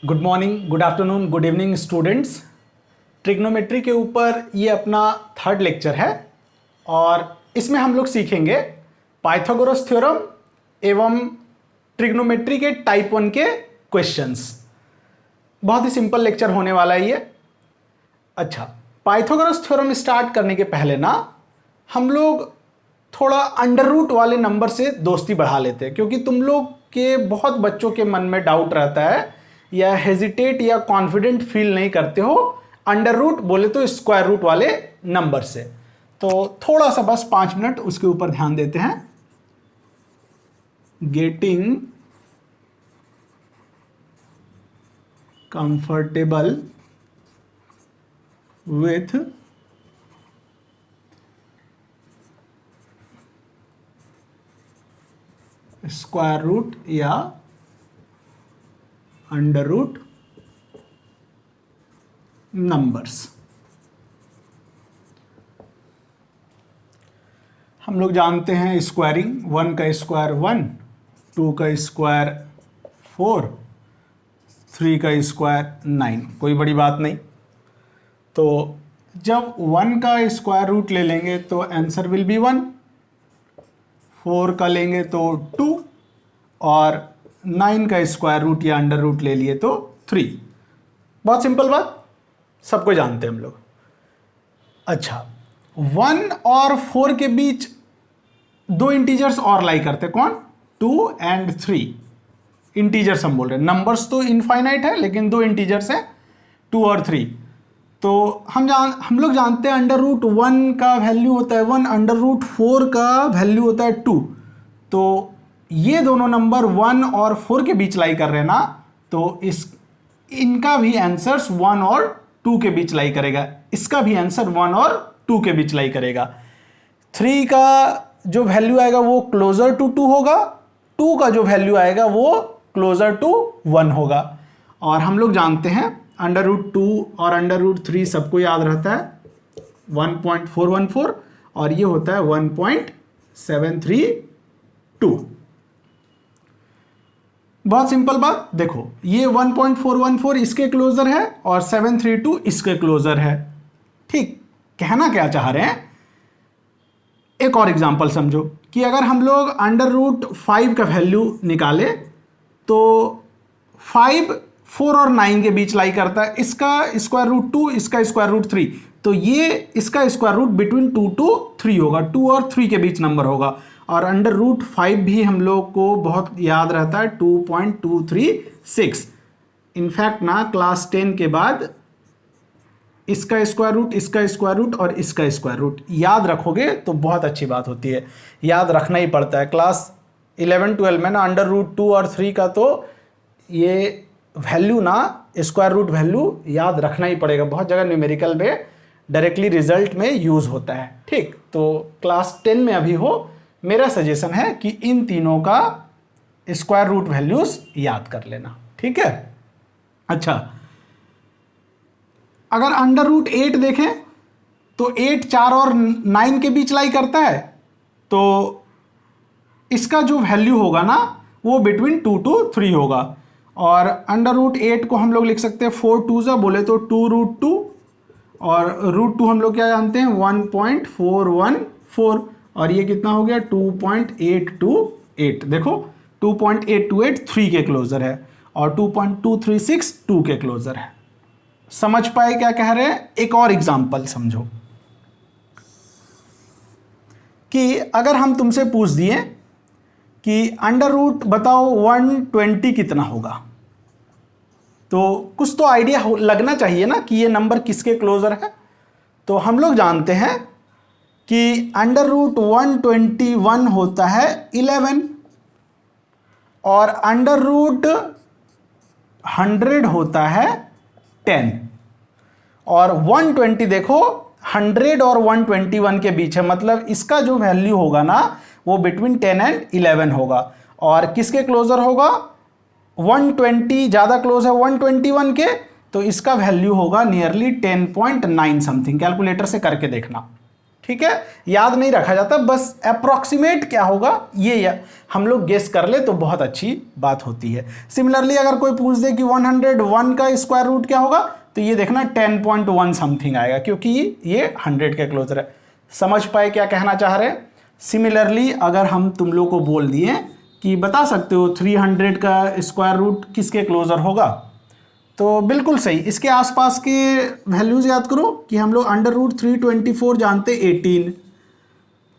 Good morning, good afternoon, good evening students. Trigonometry के ऊपर ये अपना थर्ड लेक्चर है और इसमें हम लोग सीखेंगे पाइथागोरस थ्योरम एवं ट्रिग्नोमेट्री के टाइप 1 के क्वेश्चंस। बहुत ही सिंपल लेक्चर होने वाला है ये। अच्छा, पाइथागोरस थ्योरम स्टार्ट करने के पहले ना हम लोग थोड़ा अंडर रूट वाले नंबर से दोस्ती बढ़ा लेते हैं, क्योंकि तुम लोग के बहुत बच्चों के मन में डाउट रहता है या हेजिटेट या कॉन्फिडेंट फील नहीं करते हो अंडर रूट बोले तो स्क्वायर रूट वाले नंबर से। तो थोड़ा सा बस 5 मिनट उसके ऊपर ध्यान देते हैं। Getting comfortable with square root या अंडर रूट नंबर्स। हम लोग जानते हैं स्क्वायरिंग, 1 का स्क्वायर 1, 2 का स्क्वायर 4, 3 का स्क्वायर 9, कोई बड़ी बात नहीं। तो जब 1 का स्क्वायर रूट ले लेंगे तो आंसर विल बी 1, 4 का लेंगे तो 2 और 9 का स्क्वायर रूट या अंडर रूट ले लिए तो 3। बहुत सिंपल बात, सबको जानते हैं हम लोग। अच्छा, 1 और 4 के बीच दो इंटीजर्स और लाई करते हैं। कौन? 2 एंड 3 इंटीजर्स हम बोल रहे हैं। नंबर्स तो इनफाइनाइट है लेकिन दो इंटीजर्स हैं 2 और 3। तो हम लोग जानते हैं अंडर रूट 1 का वैल्यू होता है 1, अंडर रूट 4 का वैल्यू होता है 2। तो ये दोनों नंबर 1 और 4 के बीच लाई कर रहे हैं ना, तो इनका भी आंसर्स 1 और 2 के बीच लाई करेगा, इसका भी आंसर 1 और 2 के बीच लाई करेगा। 3 का जो वैल्यू आएगा वो क्लोजर टू 2 होगा, 2 का जो वैल्यू आएगा वो क्लोजर टू 1 होगा। और हम लोग जानते हैं अंडर रूट 2 और अंडर रूट 3 सबको याद रहता है 1.414 और ये होता है 1.732। बहुत सिंपल बात, देखो ये 1.414 इसके क्लोजर है और 732 इसके क्लोजर है। ठीक, कहना क्या चाह रहे हैं, एक और एग्जांपल समझो कि अगर हम लोग अंडर रूट 5 का वैल्यू निकाले तो 5 4 और 9 के बीच लाई करता है, इसका स्क्वायर रूट 2, इसका स्क्वायर रूट 3, तो ये इसका स्क्वायर रूट बिटवीन 2 to 3 होगा, 2 और 3 के बीच नंबर होगा। और अंडर रूट 5 भी हम लोग को बहुत याद रहता है 2.236। इनफैक्ट ना क्लास 10 के बाद इसका स्क्वायर रूट, इसका स्क्वायर रूट और इसका स्क्वायर रूट याद रखोगे तो बहुत अच्छी बात होती है, याद रखना ही पड़ता है। क्लास 11-12 में ना अंडर रूट 2 और 3 का तो ये वैल्यू ना स्क्वायर रूट वैल्यू याद रखना ही पड़ेगा, बहुत जगह न्यूमेरिकल में डायरेक्टली रिजल्ट में यूज होता है। ठीक, तो क्लास 10 में अभी हो, मेरा सजेशन है कि इन तीनों का स्क्वायर रूट वैल्यूज याद कर लेना। ठीक है। अच्छा, अगर अंडर रूट 8 देखें तो 8 4 और 9 के बीच लाई करता है, तो इसका जो वैल्यू होगा ना वो बिटवीन 2 to 3 होगा। और अंडर रूट 8 को हम लोग लिख सकते हैं 4 2 बोले तो 2 रूट 2 और रूट 2 हम लोग क्या जानते हैं 1.414 और ये कितना हो गया 2.828। देखो 2.828 3 के क्लोजर है और 2.236 2 के क्लोजर है। समझ पाए क्या कह रहे हैं? एक और एग्जांपल समझो कि अगर हम तुमसे पूछ दिए कि अंडर रूट बताओ 120 कितना होगा, तो कुछ तो आइडिया लगना चाहिए ना कि ये नंबर किसके क्लोजर है। तो हम लोग जानते हैं कि अंडर रूट 121 होता है 11 और अंडर रूट 100 होता है 10 और 120 देखो 100 और 121 के बीच है, मतलब इसका जो वैल्यू होगा ना वो बिटवीन 10 एंड 11 होगा। और किसके क्लोजर होगा? 120 ज़्यादा क्लोज है 121 के, तो इसका वैल्यू होगा नियरली 10.9 समथिंग। कैलकुलेटर से करके देखना। ठीक है, याद नहीं रखा जाता, बस अप्रोक्सीमेट क्या होगा ये हम लोग गेस कर ले तो बहुत अच्छी बात होती है। सिमिलरली अगर कोई पूछ दे कि 101 का स्क्वायर रूट क्या होगा, तो ये देखना 10.1 समथिंग आएगा, क्योंकि ये 100 के क्लोजर है। समझ पाए क्या कहना चाह रहे हैं? सिमिलरली अगर हम तुम लोग को बोल दिए कि बता सकते हो 300 का स्क्वायर रूट किसके क्लोजर होगा, तो बिल्कुल सही, इसके आसपास के वैल्यूज याद करो कि हम लोग √324 जानते 18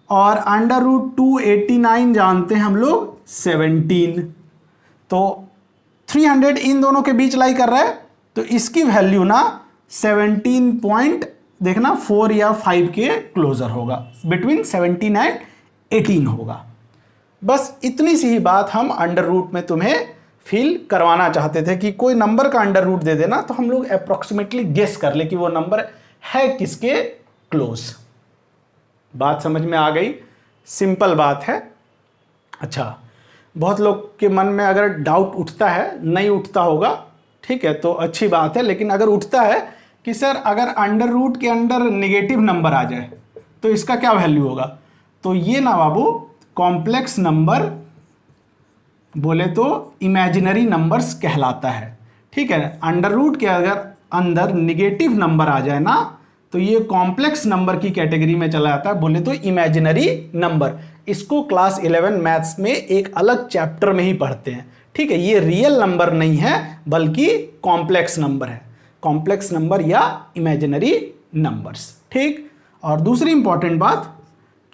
और √289 जानते हैं हम लोग 17। तो 300 इन दोनों के बीच लाई कर रहा है, तो इसकी वैल्यू ना 17 पॉइंट देखना 4 या 5 के क्लोजर होगा, बिटवीन 17 एंड 18 होगा। बस इतनी सी ही बात हम अंडर रूट में तुम्हें फील करवाना चाहते थे कि कोई नंबर का अंडर रूट दे देना तो हम लोग अप्रोक्सीमेटली गेस कर ले कि वो नंबर है किसके क्लोज। बात समझ में आ गई? सिंपल बात है। अच्छा, बहुत लोग के मन में अगर डाउट उठता है, नहीं उठता होगा, ठीक है, तो अच्छी बात है, लेकिन अगर उठता है कि सर अगर अंडर रूट के अंदर नेगेटिव नंबर आ जाए तो इसका क्या वैल्यू होगा, तो ये ना बाबू कॉम्प्लेक्स नंबर बोले तो इमेजिनरी नंबर्स कहलाता है। ठीक है, अंडर रूट के अगर अंदर निगेटिव नंबर आ जाए ना तो ये कॉम्प्लेक्स नंबर की कैटेगरी में चला जाता है, बोले तो इमेजिनरी नंबर। इसको क्लास 11 मैथ्स में एक अलग चैप्टर में ही पढ़ते हैं। ठीक है, ये रियल नंबर नहीं है बल्कि कॉम्प्लेक्स नंबर है, कॉम्प्लेक्स नंबर या इमेजिनरी नंबर्स। ठीक, और दूसरी इंपॉर्टेंट बात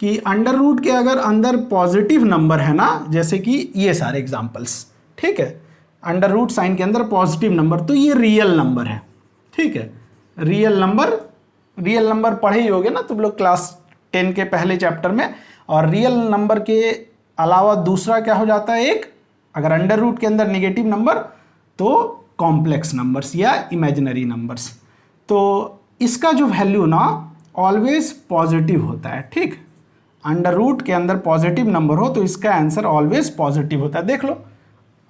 कि अंडर रूट के अगर अंदर पॉजिटिव नंबर है ना, जैसे कि ये सारे एग्जांपल्स, ठीक है, अंडर रूट साइन के अंदर पॉजिटिव नंबर, तो ये रियल नंबर है। ठीक है, रियल नंबर पढ़े ही होगे ना तुम लोग क्लास 10 के पहले चैप्टर में। और रियल नंबर के अलावा दूसरा क्या हो जाता है, एक अगर अंडर रूट के अंदर निगेटिव नंबर तो कॉम्प्लेक्स नंबर्स या इमेजिनरी नंबर्स। तो इसका जो वैल्यू ना ऑलवेज पॉजिटिव होता है। ठीक, अंडर रूट के अंदर पॉजिटिव नंबर हो तो इसका आंसर ऑलवेज पॉजिटिव होता है। देख लो,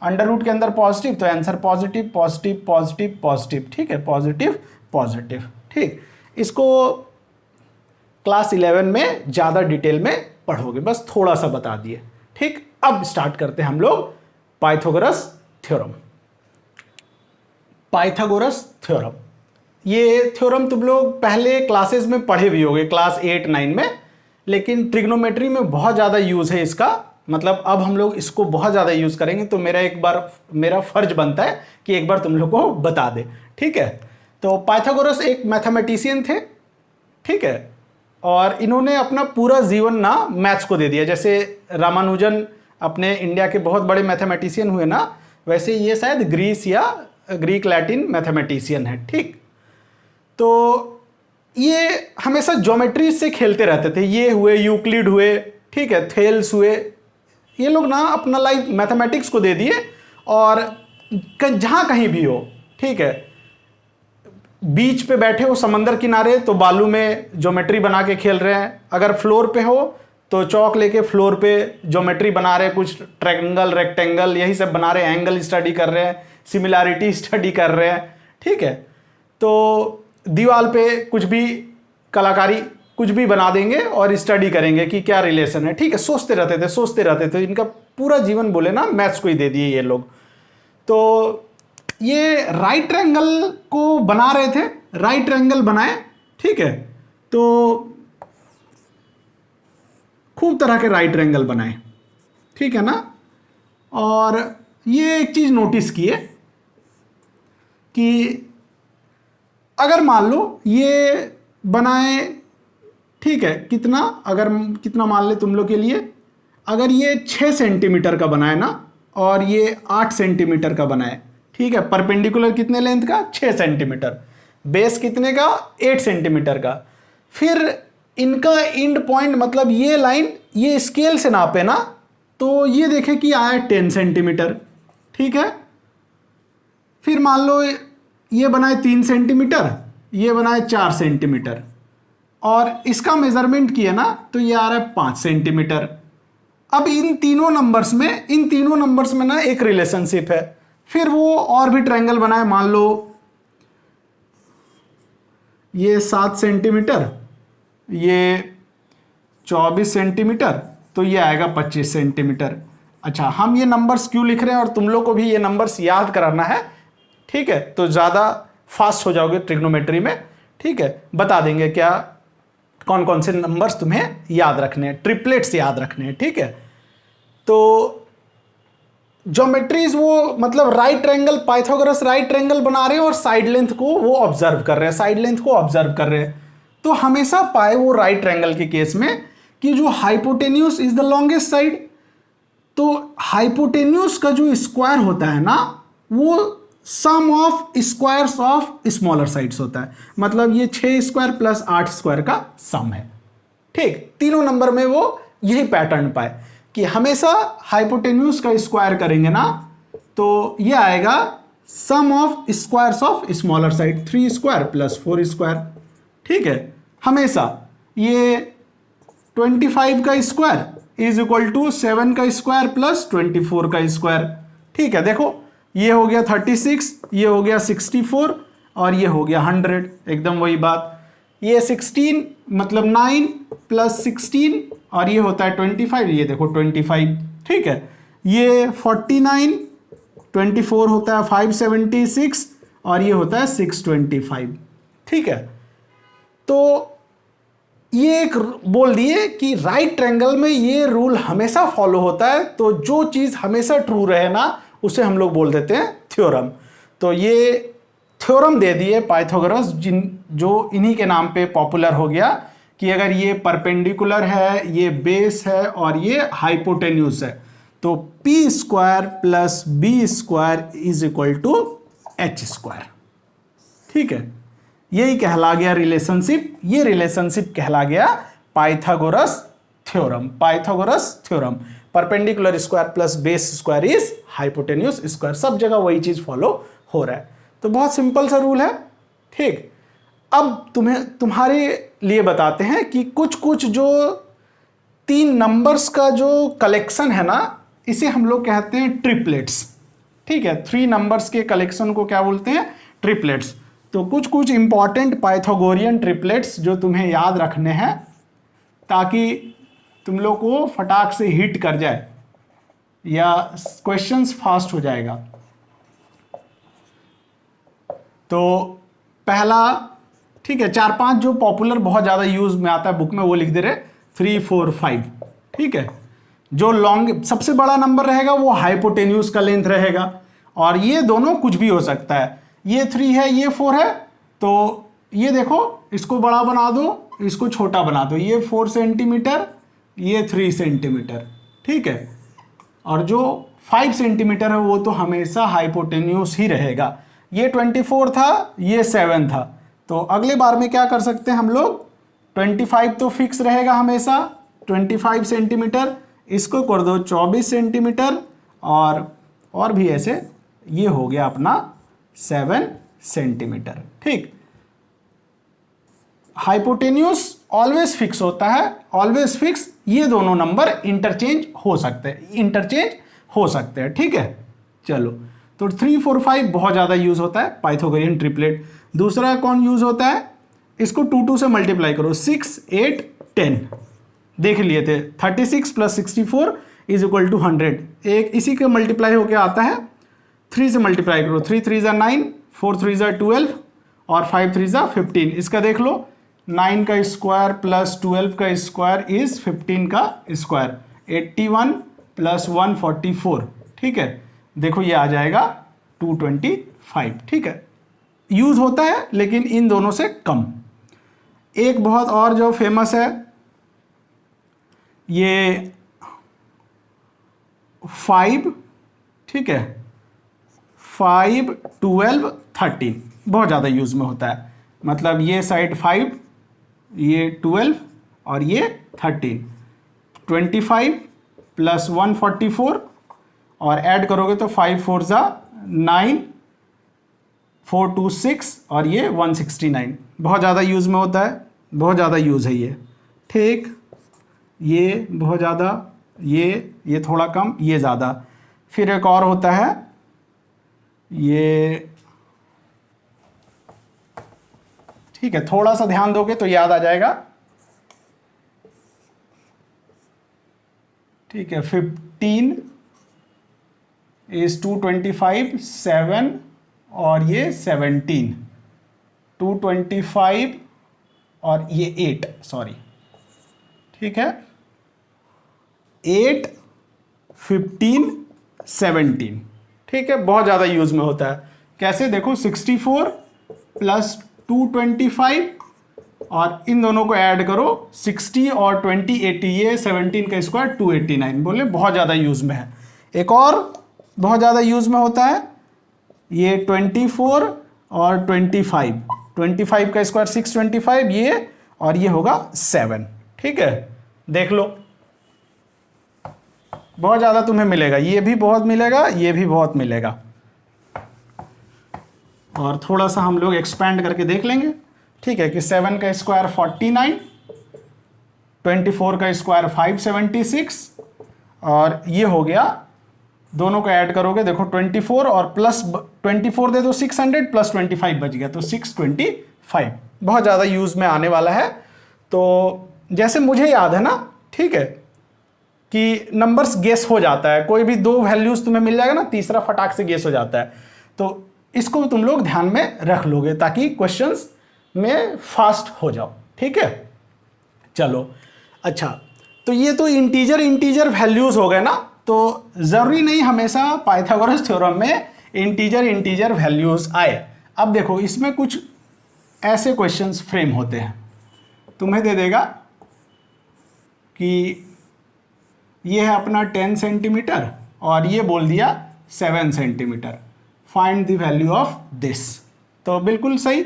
अंडर रूट के अंदर पॉजिटिव तो answer positive positive positive positive. ठीक है, पॉजिटिव पॉजिटिव। ठीक, इसको क्लास 11 में ज़्यादा डिटेल में पढ़ोगे, बस थोड़ा सा बता दिए। ठीक, अब स्टार्ट करते हैं हम लोग पाइथागोरस थ्योरम। पाइथागोरस थ्योरम, ये थ्योरम तुम लोग पहले क्लासेस में पढ़े भी होगे, क्लास 8-9 में, लेकिन ट्रिग्नोमेट्री में बहुत ज़्यादा यूज़ है इसका। मतलब अब हम लोग इसको बहुत ज़्यादा यूज़ करेंगे, तो मेरा फर्ज बनता है कि एक बार तुम लोग को बता दे। ठीक है, तो पाइथागोरस एक मैथमेटिशियन थे। ठीक है, और इन्होंने अपना पूरा जीवन ना मैथ्स को दे दिया। जैसे रामानुजन अपने इंडिया के बहुत बड़े मैथमेटिशियन हुए ना, वैसे ये शायद ग्रीस या ग्रीक लैटिन मैथमेटिशियन है। ठीक, तो ये हमेशा ज्योमेट्री से खेलते रहते थे। ये हुए यूक्लिड हुए, ठीक है, थेल्स हुए, ये लोग ना अपना लाइफ मैथमेटिक्स को दे दिए। और जहाँ कहीं भी हो, ठीक है, बीच पे बैठे हो समंदर किनारे तो बालू में ज्योमेट्री बना के खेल रहे हैं, अगर फ्लोर पे हो तो चौक लेके फ्लोर पे ज्योमेट्री बना रहे हैं, कुछ ट्रायंगल रेक्टेंगल यही सब बना रहे हैं, एंगल स्टडी कर रहे हैं, सिमिलैरिटी स्टडी कर रहे हैं। ठीक है, तो दीवार पे कुछ भी कलाकारी कुछ भी बना देंगे और स्टडी करेंगे कि क्या रिलेशन है। ठीक है, सोचते रहते थे। इनका पूरा जीवन बोले ना मैथ्स को ही दे दिए ये लोग। तो ये राइट ट्रायंगल को बना रहे थे, राइट ट्रायंगल बनाए। ठीक है, तो खूब तरह के राइट ट्रायंगल बनाए, ठीक है ना। और ये एक चीज़ नोटिस किए कि अगर मान लो ये बनाए, ठीक है, कितना मान ले तुम लोग के लिए, अगर ये 6 सेंटीमीटर का बनाए ना और ये 8 सेंटीमीटर का बनाए, ठीक है, परपेंडिकुलर कितने लेंथ का, 6 सेंटीमीटर, बेस कितने का, 8 सेंटीमीटर का, फिर इनका एंड पॉइंट मतलब ये लाइन ये स्केल से नापे ना तो ये देखे कि आया 10 सेंटीमीटर। ठीक है, फिर मान लो ये बनाए 3 सेंटीमीटर, ये बनाए 4 सेंटीमीटर, और इसका मेजरमेंट किया ना तो ये आ रहा है 5 सेंटीमीटर। अब इन तीनों नंबर्स में ना एक रिलेशनशिप है। फिर वो और भी ट्रायंगल बनाए, मान लो ये 7 सेंटीमीटर, ये 24 सेंटीमीटर, तो ये आएगा 25 सेंटीमीटर। अच्छा, हम ये नंबर्स क्यों लिख रहे हैं और तुम लोग को भी ये नंबर्स याद कराना है, ठीक है, तो ज़्यादा फास्ट हो जाओगे ट्रिग्नोमेट्री में, ठीक है। बता देंगे क्या कौन कौन से नंबर्स तुम्हें याद रखने हैं, ट्रिपलेट्स याद रखने हैं, ठीक है। तो ज्योमेट्रीज वो मतलब right triangle, Pythagoras right triangle बना रहे हैं और साइड लेंथ को वो ऑब्जर्व कर रहे हैं, साइड लेंथ को ऑब्जर्व कर रहे हैं। तो हमेशा पाए वो राइट ट्रायंगल के केस में कि जो hypotenuse is the longest side, तो हाइपोटेन्यूस का जो स्क्वायर होता है ना, वो sum of squares of smaller sides होता है। मतलब ये 6 स्क्वायर प्लस 8 स्क्वायर का सम है, ठीक। तीनों नंबर में वो यही पैटर्न पाए कि हमेशा हाइपोटेन्यूस का स्क्वायर करेंगे ना, तो ये आएगा sum of squares of smaller side, 3 square plus 4 square, ठीक है। हमेशा ये 25 का स्क्वायर इज इक्वल टू 7 का स्क्वायर प्लस 24 का स्क्वायर, ठीक है। देखो ये हो गया 36, ये हो गया 64 और ये हो गया 100, एकदम वही बात। ये 16 मतलब 9 प्लस 16 और ये होता है 25, ये देखो 25, ठीक है। ये 49, 24 होता है 576 और ये होता है 625, ठीक है। तो ये एक बोल दिए कि राइट ट्रायंगल में ये रूल हमेशा फॉलो होता है, तो जो चीज़ हमेशा ट्रू रहे ना उसे हम लोग बोल देते हैं थ्योरम। तो ये थ्योरम दे दिए पाइथागोरस, जो इन्हीं के नाम पे पॉपुलर हो गया कि अगर ये परपेंडिकुलर है, ये बेस है और ये हाइपोटेन्यूस है, तो P square plus B square is equal to H square, ठीक है। यही कहला गया रिलेशनशिप, ये रिलेशनशिप कहला गया Pythagoras theorem. Pythagoras theorem, perpendicular square plus base square is hypotenuse square, सब जगह वही चीज फॉलो हो रहा है। तो बहुत सिंपल सा रूल है, ठीक। अब तुम्हारे लिए बताते हैं कि कुछ कुछ जो 3 नंबर्स का जो कलेक्शन है ना, इसे हम लोग कहते हैं ट्रिपलेट्स, ठीक है। 3 नंबर्स के कलेक्शन को क्या बोलते हैं, ट्रिपलेट्स। तो कुछ कुछ इंपॉर्टेंट पाइथागोरियन ट्रिपलेट्स जो तुम्हें याद रखने हैं ताकि तुम लोग को फटाक से हिट कर जाए या क्वेश्चंस फास्ट हो जाएगा। तो पहला, ठीक है, 4-5 जो पॉपुलर बहुत ज़्यादा यूज में आता है बुक में वो लिख दे रहे, 3, 4, 5, ठीक है। जो लॉन्ग सबसे बड़ा नंबर रहेगा वो हाइपोटेन्यूस का लेंथ रहेगा, और ये दोनों कुछ भी हो सकता है। ये 3 है, ये 4 है, तो ये देखो इसको बड़ा बना दो, इसको छोटा बना दो, ये 4 सेंटीमीटर, ये 3 सेंटीमीटर, ठीक है। और जो 5 सेंटीमीटर है वो तो हमेशा हाइपोटेन्यूस ही रहेगा। ये 24 था, ये 7 था, तो अगले बार में क्या कर सकते हैं हम लोग, 25 तो फिक्स रहेगा हमेशा, 25 सेंटीमीटर, इसको कर दो 24 सेंटीमीटर, और भी ऐसे, ये हो गया अपना 7 सेंटीमीटर, ठीक। हाइपोटेन्यूस ऑलवेज फिक्स होता है, ऑलवेज फिक्स। ये दोनों नंबर इंटरचेंज हो सकते हैं, ठीक है। चलो, तो 3, 4, 5 बहुत ज़्यादा यूज होता है पाइथागोरियन ट्रिपलेट। दूसरा कौन यूज होता है, इसको 2 से मल्टीप्लाई करो, 6, 8, 10 देख लिए थे, 36 प्लस 64 इज इक्वल टू 100। एक इसी के मल्टीप्लाई होके आता है, 3 से मल्टीप्लाई करो, 3 3 ज़ा 9, 4 3 ज़ा 12 और 5 3 ज़ा 15। इसका देख लो, 9 का स्क्वायर प्लस 12 का स्क्वायर इज 15 का स्क्वायर, 81 प्लस 144, ठीक है। देखो ये आ जाएगा 225, ठीक है। यूज होता है लेकिन इन दोनों से कम। एक बहुत और जो फेमस है, ये 5, ठीक है, 5, 12, 13 बहुत ज़्यादा यूज में होता है। मतलब ये साइड 5, ये 12 और ये 13, 25 प्लस 144 और ऐड करोगे तो 5 4 ज़ा 9, 4 2 6 और ये 169। बहुत ज़्यादा यूज़ में होता है, बहुत ज़्यादा यूज़ है ये, ठीक। ये बहुत ज़्यादा, ये थोड़ा कम, ये ज़्यादा। फिर एक और होता है, ये, ठीक है, थोड़ा सा ध्यान दोगे तो याद आ जाएगा। ठीक है, 15 इज 225, 7 और ये 17, 225 और ये 8, सॉरी, ठीक है, 8, 15, 17, ठीक है, बहुत ज़्यादा यूज में होता है। कैसे देखो, 64 प्लस 225 और इन दोनों को ऐड करो, 60 और 20 80, ये 17 का स्क्वायर 289, बोले बहुत ज़्यादा यूज में है। एक और बहुत ज़्यादा यूज में होता है, ये 24 और 25 का स्क्वायर 625, ये और ये होगा 7, ठीक है, देख लो बहुत ज़्यादा तुम्हें मिलेगा, ये भी बहुत मिलेगा, ये भी बहुत मिलेगा। और थोड़ा सा हम लोग एक्सपेंड करके देख लेंगे, ठीक है, कि 7 का स्क्वायर 49, 24 का स्क्वायर 576 और ये हो गया, दोनों को ऐड करोगे देखो 24 और प्लस 24 दे दो 600 प्लस 25 बच गया तो 625, बहुत ज़्यादा यूज़ में आने वाला है। तो जैसे मुझे याद है ना, ठीक है, कि नंबर्स गेस हो जाता है, कोई भी दो वैल्यूज तुम्हें मिल जाएगा ना, तीसरा फटाक से गेस हो जाता है, तो इसको तुम लोग ध्यान में रख लोगे ताकि क्वेश्चंस में फास्ट हो जाओ, ठीक है। चलो अच्छा, तो ये तो इंटीजर वैल्यूज हो गए ना, तो जरूरी नहीं हमेशा पाइथागोरस थ्योरम में इंटीजर वैल्यूज आए। अब देखो इसमें कुछ ऐसे क्वेश्चंस फ्रेम होते हैं, तुम्हें दे देगा कि ये है अपना 10 सेंटीमीटर और ये बोल दिया 7 centimetre, find the value of this. तो बिल्कुल सही,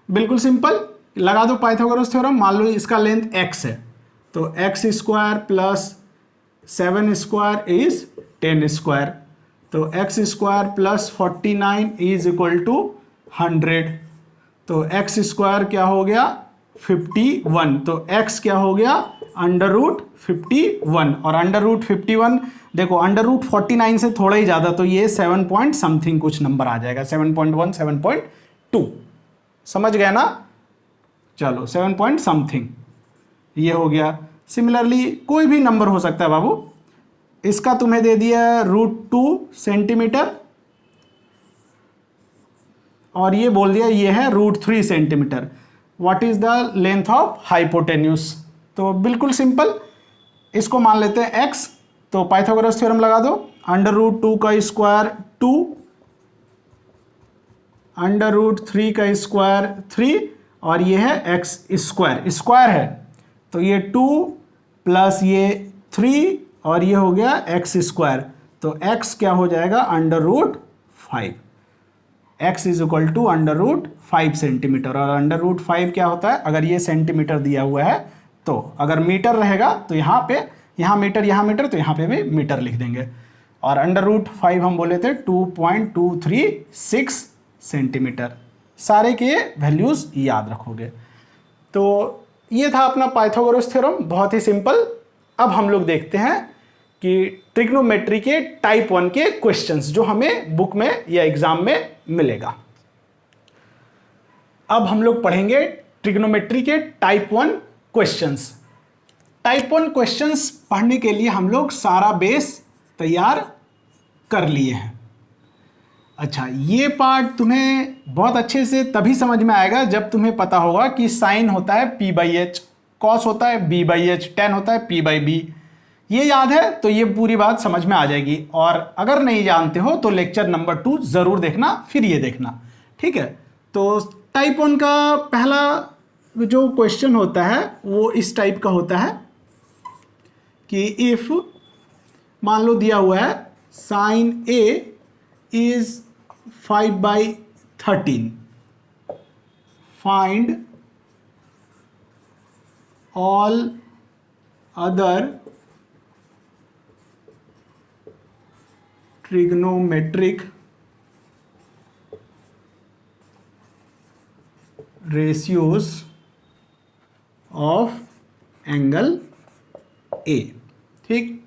बिल्कुल सिंपल, लगा दो पाइथागोरस थ्योरम। मान लो इसका लेंथ x है, तो x square plus 7 square is 10 square, तो x square plus 49 is equal to 100, तो x स्क्वायर क्या हो गया 51, तो x क्या हो गया अंडर रूट 51, और अंडर रूट 51 देखो अंडर रूट 49 से थोड़ा ही ज़्यादा, तो ये 7 पॉइंट समथिंग कुछ नंबर आ जाएगा, 7.1 7.2, समझ गए ना। चलो 7 पॉइंट समथिंग ये हो गया। सिमिलरली कोई भी नंबर हो सकता है बाबू, इसका तुम्हें दे दिया √2 सेंटीमीटर और ये बोल दिया ये है √3 centimetre. What is the length of hypotenuse? तो बिल्कुल सिंपल, इसको मान लेते हैं x, तो पाइथागोरस थ्योरम लगा दो, √2 का स्क्वायर 2, √3 का स्क्वायर 3 और ये है x स्क्वायर, स्क्वायर है तो ये 2 प्लस ये 3 और ये हो गया x स्क्वायर, तो x क्या हो जाएगा √5, x is equal to √5 centimetre, और √5 क्या होता है, अगर ये सेंटीमीटर दिया हुआ है तो अगर मीटर रहेगा तो यहाँ मीटर तो यहाँ पे भी मीटर लिख देंगे, और √5 हम बोले थे 2.236 सेंटीमीटर। सारे के वैल्यूज याद रखोगे। तो ये था अपना पाइथागोरस थ्योरम, बहुत ही सिंपल। अब हम लोग देखते हैं कि ट्रिग्नोमेट्री के टाइप 1 के क्वेश्चंस जो हमें बुक में या एग्जाम में मिलेगा। अब हम लोग पढ़ेंगे ट्रिग्नोमेट्री के टाइप 1 क्वेश्चंस। टाइप 1 क्वेश्चंस पढ़ने के लिए हम लोग सारा बेस तैयार कर लिए हैं। अच्छा, ये पार्ट तुम्हें बहुत अच्छे से तभी समझ में आएगा जब तुम्हें पता होगा कि साइन होता है p/h, कॉस होता है b/h, tan होता है p/b। ये याद है तो ये पूरी बात समझ में आ जाएगी, और अगर नहीं जानते हो तो लेक्चर नंबर 2 जरूर देखना, फिर ये देखना, ठीक है। तो टाइप 1 का पहला जो क्वेश्चन होता है वो इस टाइप का होता है कि इफ मान लो दिया हुआ है sine a is 5/13, find all other trigonometric ratios of angle A. ठीक,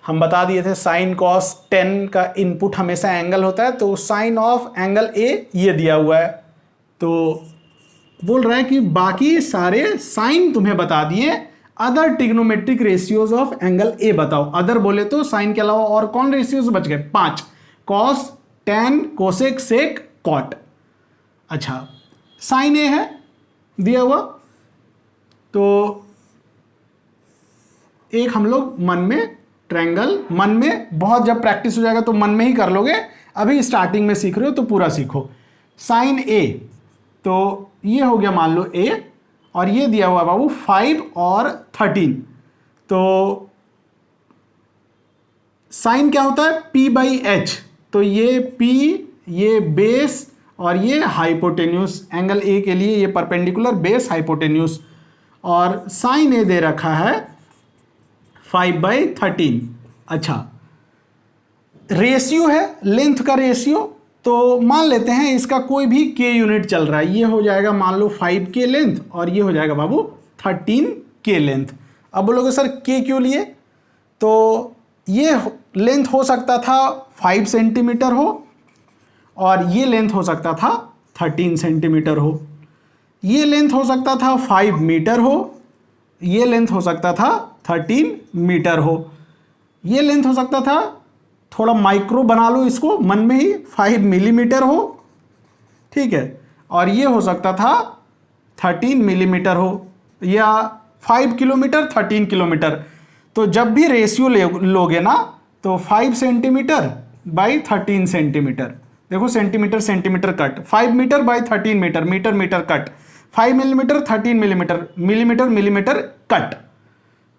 हम बता दिए थे साइन कॉस टेन का इनपुट हमेशा एंगल होता है, तो साइन ऑफ एंगल ए ये दिया हुआ है। तो बोल रहा है कि बाकी सारे साइन तुम्हें बता दिए, other trigonometric ratios of angle ए बताओ। अदर बोले तो साइन के अलावा और कौन रेशियोज बच गए? 5, कॉस, टैन, कोसेक, सेक, कॉट। अच्छा, साइन ए है दिया हुआ, तो एक हम लोग मन में ट्रायंगल, मन में बहुत जब प्रैक्टिस हो जाएगा तो मन में ही कर लोगे, अभी स्टार्टिंग में सीख रहे हो तो पूरा सीखो। साइन ए, तो ये हो गया मान लो ए, और ये दिया हुआ बाबू 5 और 13। तो साइन क्या होता है? P बाई एच, तो ये P, ये बेस और ये हाइपोटेन्यूस, एंगल ए के लिए ये परपेंडिकुलर, बेस, हाइपोटेन्यूस, और साइन ए दे रखा है 5/13। अच्छा, रेशियो है, लेंथ का रेशियो, तो मान लेते हैं इसका कोई भी के यूनिट चल रहा है, ये हो जाएगा मान लो 5 के लेंथ और ये हो जाएगा बाबू 13 के लेंथ। अब बोलोगे सर के क्यों लिए? तो ये लेंथ हो सकता था 5 सेंटीमीटर हो, और ये लेंथ हो सकता था 13 सेंटीमीटर हो, ये लेंथ हो सकता था 5 मीटर हो, ये लेंथ हो सकता था 13 मीटर हो, ये लेंथ हो सकता था, थोड़ा माइक्रो बना लो इसको मन में ही, 5 मिलीमीटर हो, ठीक है, और ये हो सकता था 13 मिलीमीटर हो, या 5 किलोमीटर, 13 किलोमीटर। तो जब भी रेशियो लोगे ना, तो 5 सेंटीमीटर बाई 13 सेंटीमीटर, देखो centimetre centimetre cut, 5 metre by 13 metre, metre metre cut, 5 millimetre 13 millimetre, millimetre millimetre cut.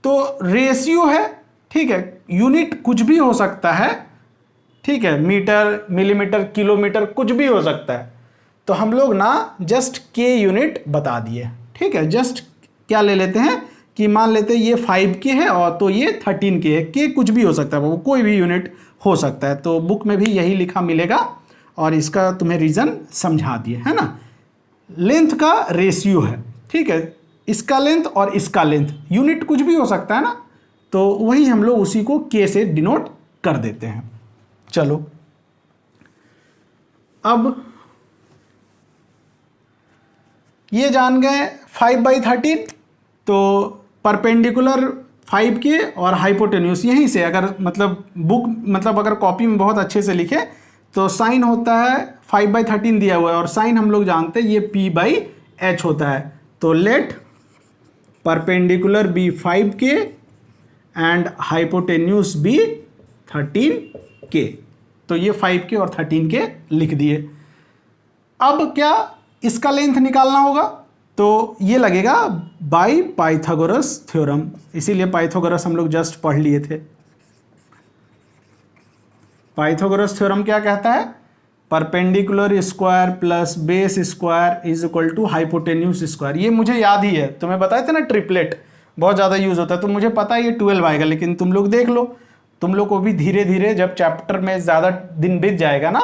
तो रेशियो है, ठीक है, यूनिट कुछ भी हो सकता है, ठीक है, मीटर, मिलीमीटर, किलोमीटर, कुछ भी हो सकता है। तो हम लोग ना जस्ट के यूनिट बता दिए, ठीक है, जस्ट क्या ले लेते हैं कि मान लेते हैं ये 5 के है और तो ये 13 के है, के कुछ भी हो सकता है, वो कोई भी यूनिट हो सकता है। तो बुक में भी यही लिखा मिलेगा और इसका तुम्हें रीज़न समझा दिए, है ना। लेंथ का रेशियो है, ठीक है, इसका लेंथ और इसका लेंथ, यूनिट कुछ भी हो सकता है ना, तो वही हम लोग उसी को के से डिनोट कर देते हैं। चलो, अब ये जान गए 5/13, तो परपेंडिकुलर 5 के और हाइपोटेन्यूस, यहीं से अगर मतलब बुक मतलब अगर कॉपी में बहुत अच्छे से लिखे तो साइन होता है 5/13 दिया हुआ है, और साइन हम लोग जानते हैं ये P/H होता है। तो लेट परपेंडिकुलर बी 5 के एंड हाइपोटेन्यूस बी 13 के। तो ये 5 के और 13 के लिख दिए। अब क्या इसका लेंथ निकालना होगा, तो ये लगेगा बाय पाइथागोरस थ्योरम, इसीलिए पाइथागोरस हम लोग जस्ट पढ़ लिए थे। पाइथागोरस थ्योरम क्या कहता है? Perpendicular square plus base square is equal to hypotenuse square. ये मुझे याद ही है, तुम्हें बताए थे ना ट्रिपलेट बहुत ज़्यादा यूज होता है, तो मुझे पता है ये 12 आएगा, लेकिन तुम लोग देख लो, तुम लोग को भी धीरे धीरे जब चैप्टर में ज़्यादा दिन बीत जाएगा ना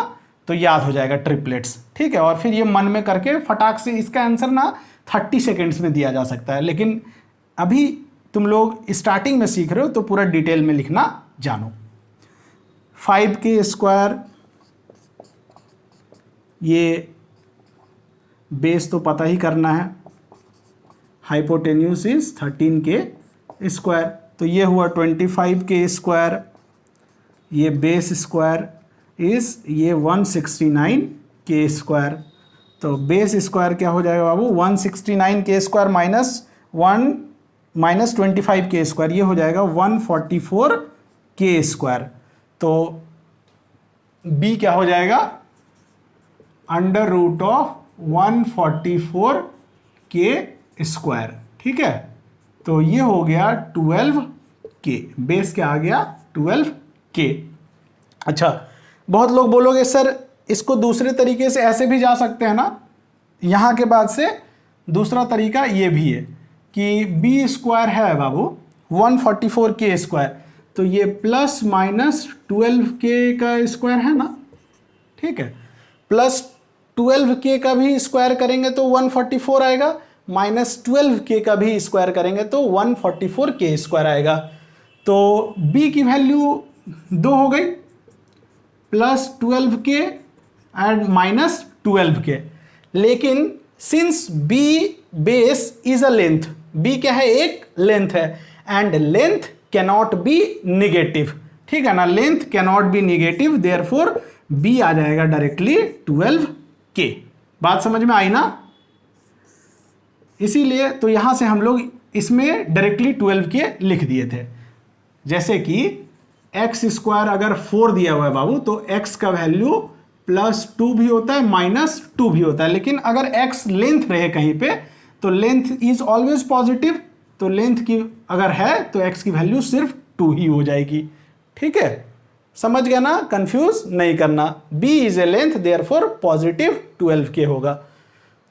तो याद हो जाएगा ट्रिपलेट्स, ठीक है। और फिर ये मन में करके फटाक से इसका आंसर ना 30 सेकेंड्स में दिया जा सकता है, लेकिन अभी तुम लोग स्टार्टिंग में सीख रहे हो तो पूरा डिटेल में लिखना जानो। 5 के स्क्वायर, ये बेस तो पता ही करना है, हाइपोटेन्यूस इज 13 के स्क्वायर, तो ये हुआ 25 के स्क्वायर, ये बेस स्क्वायर इज ये 169 के स्क्वायर। तो बेस स्क्वायर क्या हो जाएगा बाबू? 169 के स्क्वायर माइनस 25 के स्क्वायर, ये हो जाएगा 144 के स्क्वायर। तो बी क्या हो जाएगा? अंडर रूट ऑफ 144 के स्क्वायर, ठीक है। तो ये हो गया 12 के, बेस क्या आ गया? 12 के। अच्छा, बहुत लोग बोलोगे सर इसको दूसरे तरीके से ऐसे भी जा सकते हैं ना, यहाँ के बाद से दूसरा तरीका ये भी है कि बी स्क्वायर है बाबू 144 के स्क्वायर, तो ये प्लस माइनस 12 के का स्क्वायर है ना, ठीक है। प्लस 12 के का भी स्क्वायर करेंगे तो 144 आएगा, माइनस 12 के का भी स्क्वायर करेंगे तो 144 के स्क्वायर आएगा। तो b की वैल्यू 2 हो गई, प्लस 12 के एंड माइनस 12 के। लेकिन since b base is a length, b क्या है, एक लेंथ है, and length cannot be negative, ठीक है ना, length cannot be negative, therefore b आ जाएगा डायरेक्टली 12K। बात समझ में आई ना? इसीलिए तो यहां से हम लोग इसमें डायरेक्टली 12K लिख दिए थे। जैसे कि एक्स स्क्वायर अगर 4 दिया हुआ है बाबू, तो x का वैल्यू +2 भी होता है, -2 भी होता है, लेकिन अगर x लेंथ रहे कहीं पे तो लेंथ इज ऑलवेज पॉजिटिव, तो लेंथ की अगर है तो x की वैल्यू सिर्फ 2 ही हो जाएगी। ठीक है, समझ गया ना, कंफ्यूज नहीं करना। b is a length, therefore positive 12K होगा।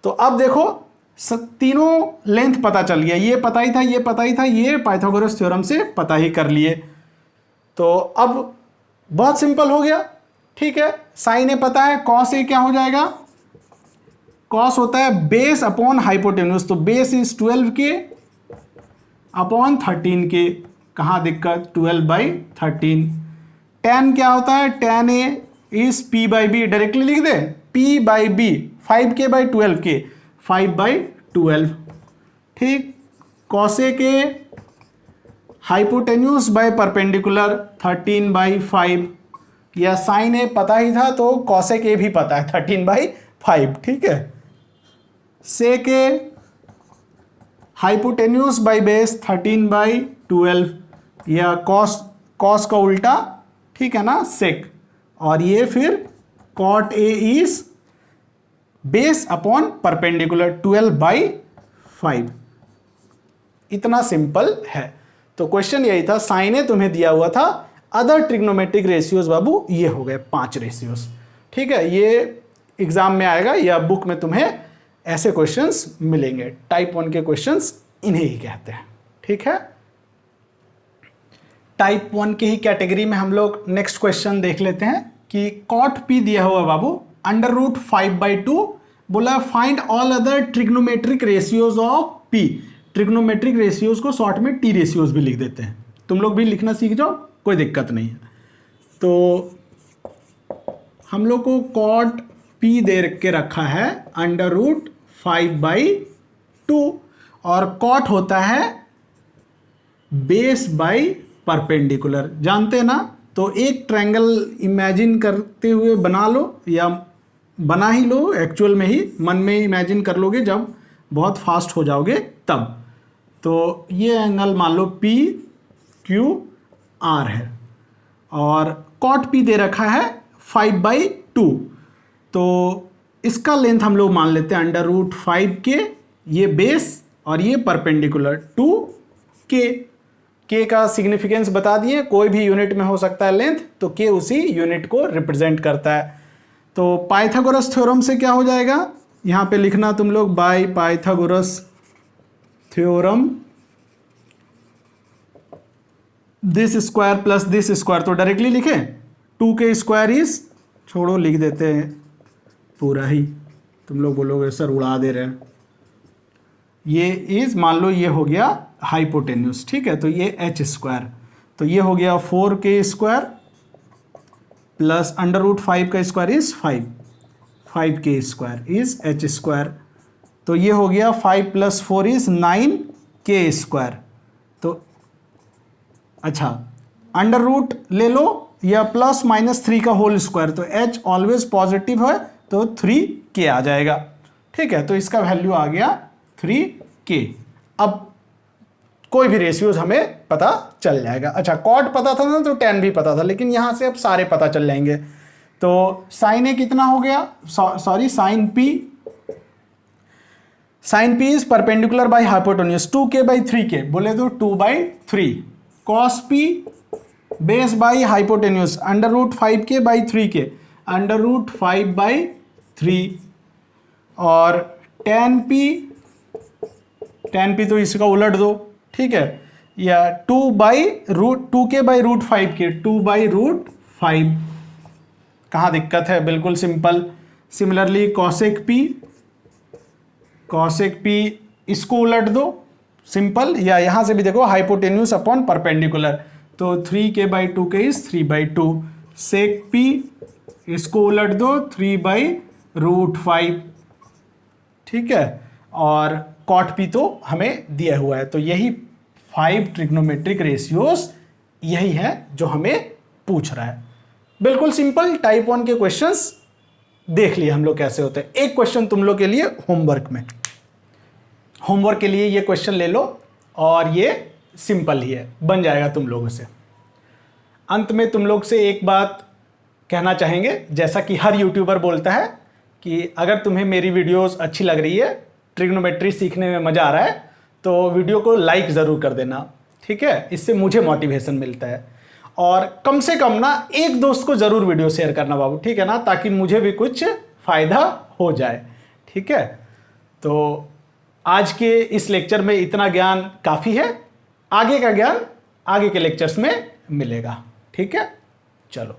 तो अब देखो तीनों लेंथ पता चल गया, ये पता ही था, ये पता ही था, ये पाइथागोरस थ्योरम से पता ही कर लिए। तो अब बहुत सिंपल हो गया। ठीक है, साइन ए पता है, कॉस ए क्या हो जाएगा, कॉस होता है बेस अपॉन हाइपोटेन्यूज, तो base is 12K upon 13K, कहाँ दिक्कत, 12/13। tan क्या होता है, tan A is P/B, directly लिख दे P/B, 5K/12K, 5/12। ठीक, कॉसे के हाइपोटेन्यूज बाय परपेंडिकुलर 13/5, या साइन ए पता ही था तो कॉसेक ए भी पता है 13/5। ठीक है, से के हाइपोटेन्यूज बाय बेस 13/12, या कॉस का उल्टा, ठीक है ना, सेक, और ये फिर cot A is base upon perpendicular 12/5। इतना सिंपल है। तो क्वेश्चन यही था, साइन ए तुम्हें दिया हुआ था, अदर ट्रिग्नोमेट्रिक रेशियोज बाबू ये हो गए 5 रेशियोज। ठीक है, ये एग्जाम में आएगा या बुक में तुम्हें ऐसे क्वेश्चंस मिलेंगे। टाइप 1 के क्वेश्चंस इन्हें ही कहते हैं। ठीक है, टाइप 1 की ही कैटेगरी में हम लोग नेक्स्ट क्वेश्चन देख लेते हैं कि कॉट पी दिया हुआ बाबू, √5/2 बोला find all other trigonometric ratios of P. Trigonometric ratios को शॉर्ट में टी रेशियोज भी लिख देते हैं, तुम लोग भी लिखना सीख जाओ, कोई दिक्कत नहीं है। तो हम लोग को कॉट पी दे के रखा है √5/2, और कॉट होता है बेस बाय परपेंडिकुलर, जानते हैं ना। तो एक ट्रायंगल इमेजिन करते हुए बना लो, या बना ही लो, एक्चुअल में ही मन में इमेजिन कर लोगे जब बहुत फास्ट हो जाओगे तब। तो ये एंगल मान लो PQR है, और कॉट P दे रखा है 5/2, तो इसका लेंथ हम लोग मान लेते हैं √5K, ये बेस और ये परपेंडिकुलर 2K। K का सिग्निफिकेंस बता दिए, कोई भी यूनिट में हो सकता है लेंथ, तो K उसी यूनिट को रिप्रेजेंट करता है। तो पाइथागोरस थ्योरम से क्या हो जाएगा, यहाँ पे लिखना तुम लोग, by Pythagoras theorem this square plus this square, तो डायरेक्टली लिखे 2K स्क्वायर इज, छोड़ो लिख देते हैं पूरा ही, तुम लोग बोलोगे सर उड़ा दे रहे हैं, ये इज मान लो ये हो गया हाइपोटेन्यूज। ठीक है, तो ये h², तो ये हो गया 4K स्क्वायर प्लस √5 का square is 5K square is h², तो ये हो गया 5 + 4 इज 9K स्क्वायर। तो अच्छा, अंडर रूट ले लो या +-3 का होल स्क्वायर, तो h ऑलवेज पॉजिटिव है तो 3K आ जाएगा। ठीक है, तो इसका वैल्यू आ गया 3K। अब कोई भी रेशियोज हमें पता चल जाएगा। अच्छा, कॉट पता था ना, तो tan भी पता था, लेकिन यहां से अब सारे पता चल जाएंगे। तो साइन ए कितना हो गया, sorry sine P is perpendicular by hypotenuse 2K/3K, बोले तो 2/3, cos P base by hypotenuse √5K/3K, √5/3, और tan P तो इसका उलट दो, ठीक है, या 2K/√5K, 2/√5, कहाँ दिक्कत है, बिल्कुल सिंपल। सिमिलरली कॉसेक P इसको उलट दो, सिंपल, या यहाँ से भी देखो हाइपोटेन्यूज अपॉन परपेंडिकुलर, तो 3K/2K इज 3/2, सेक P इसको उलट दो 3/√5। ठीक है, और कॉट पी तो हमें दिया हुआ है। तो यही 5 ट्रिग्नोमेट्रिक रेशियोज यही है जो हमें पूछ रहा है। बिल्कुल सिंपल टाइप 1 के क्वेश्चंस देख लिए हम लोग कैसे होते हैं। एक क्वेश्चन तुम लोग के लिए होमवर्क के लिए ये क्वेश्चन ले लो और ये सिंपल ही है, बन जाएगा तुम लोगों से। अंत में तुम लोग से एक बात कहना चाहेंगे, जैसा कि हर यूट्यूबर बोलता है कि अगर तुम्हें मेरी वीडियोस अच्छी लग रही है, ट्रिग्नोमेट्री सीखने में मज़ा आ रहा है, तो वीडियो को लाइक ज़रूर कर देना, ठीक है। इससे मुझे मोटिवेशन मिलता है। और कम से कम ना एक दोस्त को ज़रूर वीडियो शेयर करना बाबू, ठीक है ना, ताकि मुझे भी कुछ फ़ायदा हो जाए, ठीक है। तो आज के इस लेक्चर में इतना ज्ञान काफ़ी है, आगे का ज्ञान आगे के लेक्चर्स में मिलेगा, ठीक है। चलो।